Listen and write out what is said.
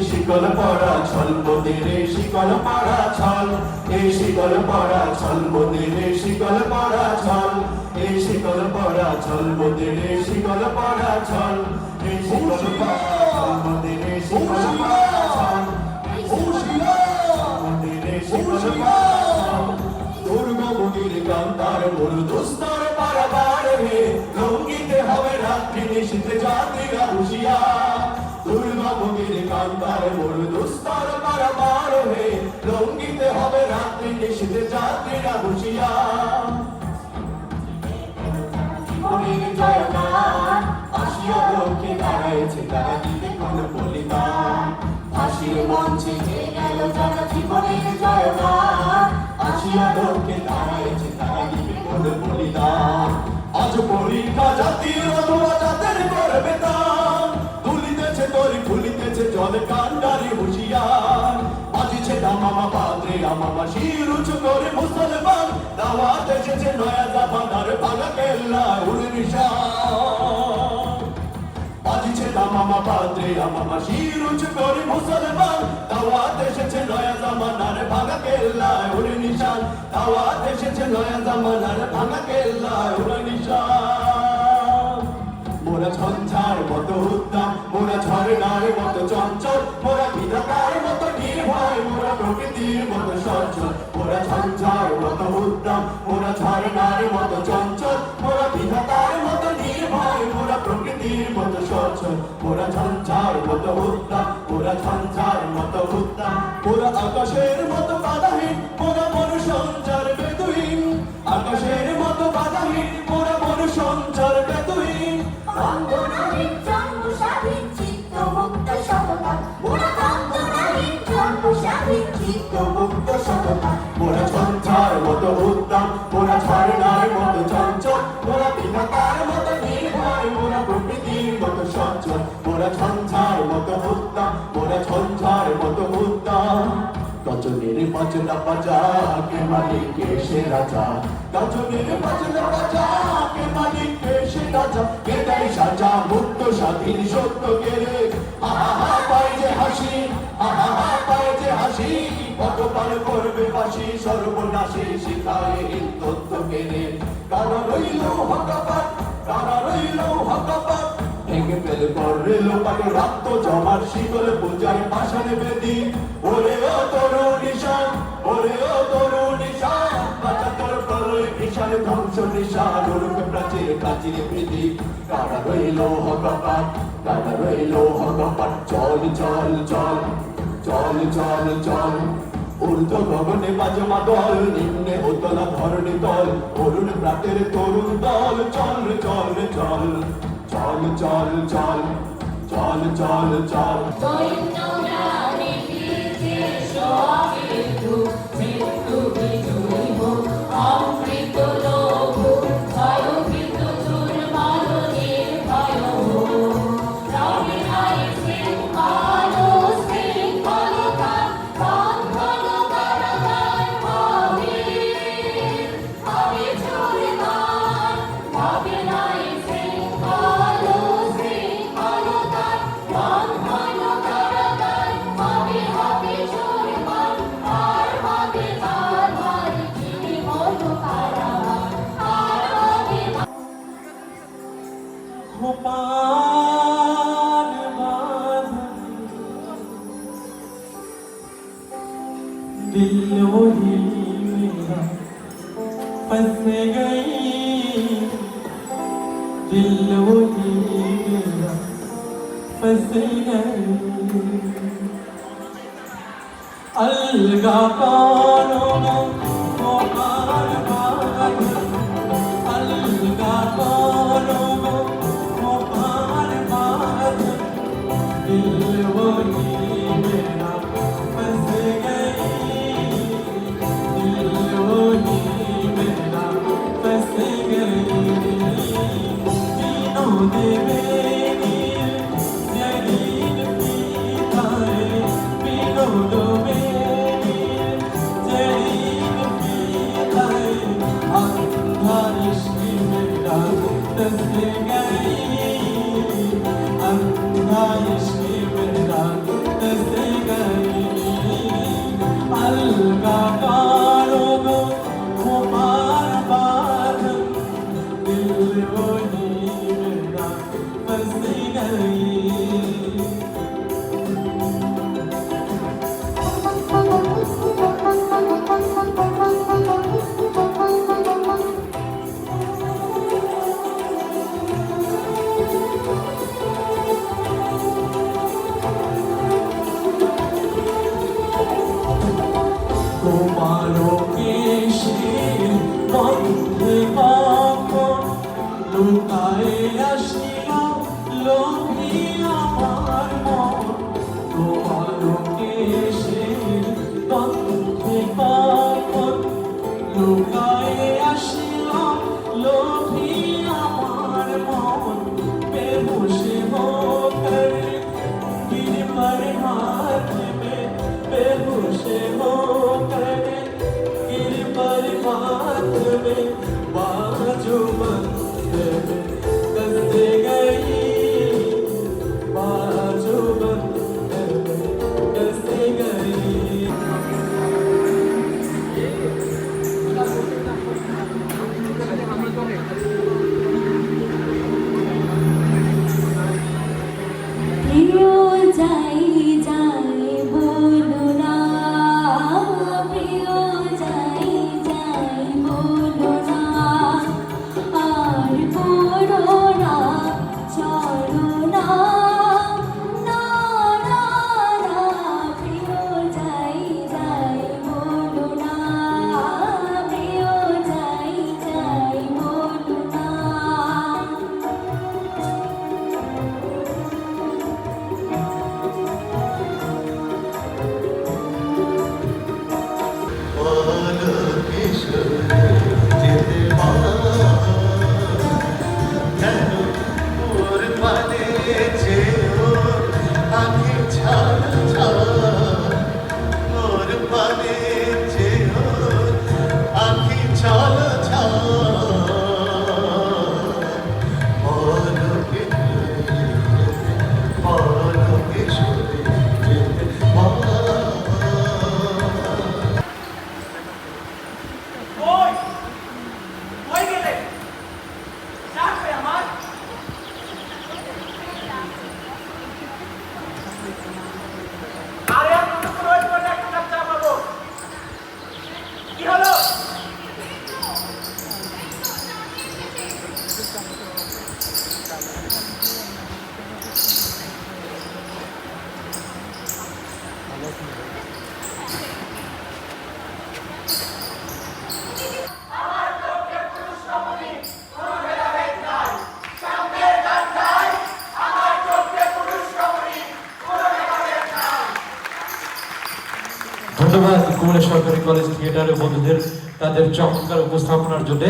শিকল পড়া ছল মোদের শিকল পড়া ছল এই শিকল পড়া ছল মোদের শিকল পড়া ছল এই শিকল পড়া ছল মোদের শিকল পড়া ছল এই শিকল পড়া ছল মোদের শিকল পড়া ছল এই শিকল পড়া ছল দুর্গা মুদির কান্তার মরু দুস্তর পারাবার হে লঙ্গিতে হবে রাত্রি নিশীথে যাত্রীরা হুঁশিয়ার দুর্গা মুদির কান্তার মরু দুস্তর পারাবার হে লঙ্গিতে হবে রাত্রি নিশীথে যাত্রীরা হুঁশিয়ার জীবনের জয়গান আসিয়া লোকে দাঁড়াইছে তারা দিতে কোন বলিদান ফাঁসির মঞ্চে যে গেল যারা জীবনের জয়গান আসিয়া লোকে দাঁড়াইছে তারা দিতে কোন বলিদান আজ পরীক্ষা জাতির অথবা জাতের করবে তান তুলিতেছে তরি খুলিতেছে জল কান্ডারি হুঁশিয়ার বাজিছে দামামা পাদ্রে আমামা শির উঁচু করে মুসলমান দাওয়াত এসেছে নয়া জামানার ভাঙা কেল্লা উড়ে নিশান বাজিছে দামামা পাদ্রে আমামা শির উঁচু করে মুসলমান দাওয়াত এসেছে নয়া জামানার ভাঙা কেল্লা উড়ে নিশান দাওয়াত এসেছে নয়া জামানার ভাঙা কেল্লা উড়ে নিশান মোরা ঝঞ্ঝার মতো উদ্দাম মোরা ঝরনার মতো চঞ্চল মোরা বিধাতার মতো নির্ভয় মোরা প্রকৃতির মতো সচ্ছল মোরা ঝঞ্ঝার মতো উদ্দাম মোরা ঝরনার মতো চঞ্চল মোরা বিধাতার মতো নির্ভয় মোরা প্রকৃতির মতো সচ্ছল মোরা ঝঞ্ঝার মতো উদ্দাম মোরা ঝঞ্ঝার মতো উদ্দাম মোরা আকাশের মতো বাধাহীন মোরা মন সঞ্চার বেদুইন আকাশের মতো বাধাহীন মোরা মন সঞ্চার বেদুইন বন্দনাহীন জন্ম স্বাধীন চিত্ত মুক্ত সততা মোরা বন্দনাহীন জন্ম স্বাধীন চিত্ত মুক্ত সততা মোরা ঝঞ্ঝার মতো উদ্দাম মোরা ঝরনার মতো চঞ্চল মোরা বিধাতার মতো নির্ভয় মোরা প্রকৃতির মতো সচ্ছল মোরা ঝঞ্ঝার মতো উদ্দাম মোরা ঝঞ্ঝার মতো উদ্দাম গজনের বাজনা বাজা কে মালিক সে রাজা গজনের বাজনা বাজা কে মালিক সে রাজা কে দেয় সাজা মুক্ত স্বাধীন সত্য গেলে আহা পায় যে হাসি আহা পায় যে হাসি কতবার করবে বাসি সর্বনাশী শিখায় তথ্য কেনে কারা রইল হকাপাত কারা রইল হকাপাত ভেঙে ফেলে করে লোপাকে রক্ত জমার শিকল পূজায় পাশানে বেদি ওরে ও তরুণ নিশান ওরে ও তরুণ নিশান বাঁচা তোর প্রলয় নিশান ধ্বংস নিশান ওরকে প্রাচীর কাচিরে বেদি কারা রইল হকাপাত কারা রইল হকাপাত চল চল চল চল চল চল ঊর্ধ্ব গগনে বাজমা দল নিম্নে উতলা ধরণী দল অরুণ প্রাতের তরুণ দল চল চল চল চল চল চল চল চল চল দৈন্যরানে ফিরছে শোকে দুঃখ মৃত্যু বিজয়ী হোক অমৃত লোক ভয়ভীত দুর্মানদের ভয় হোক রবে নাই শৃঙ্খল শৃঙ্খলতা বন্ধন কারাগার হবে হবে চোরগার রবে নাই শৃঙ্খল শৃঙ্খলতা বন্ধন কারাগার दिल वही मेरा फंस गई दिल वही मेरा फंस गई अलगा कौनों को बार बार अलगा कौनों को बार बार दिल वही मेरा फंस गई दिल वही मेरा फंस गई तीनों दे मेरी जलील पीताए तीनों दो मेरी जलील पीताए अंधा इश्क मेरा फंस गई अंधा इश्क मेरा फंस गई अलगा कारों को बार बार दिल वही मेरा फंस गई তোমারও কেশে বন্ধে কখন লুকায়ে আসিল লোভী আমার মন তোমারও কেশে বন্ধে কখন লুকায়ে আসিল লোভী আমার মন বেহুশে হোকর गिर पर हाथ में बेहोश होकर गिर पर हाथ में बाजू बंद में दस गई बाजू बंद में दस गई প্রিয় যাই যাই বলো না প্রিয় যাই যাই বলো না আর বলো না চলো না না না না প্রিয় যাই যাই বলো না প্রিয় যাই যাই বলো না ধন্যবাদ কুমিল্লা সরকারি কলেজ থিয়েটারের বন্ধুদের তাদের চমৎকার উপস্থাপনার জন্য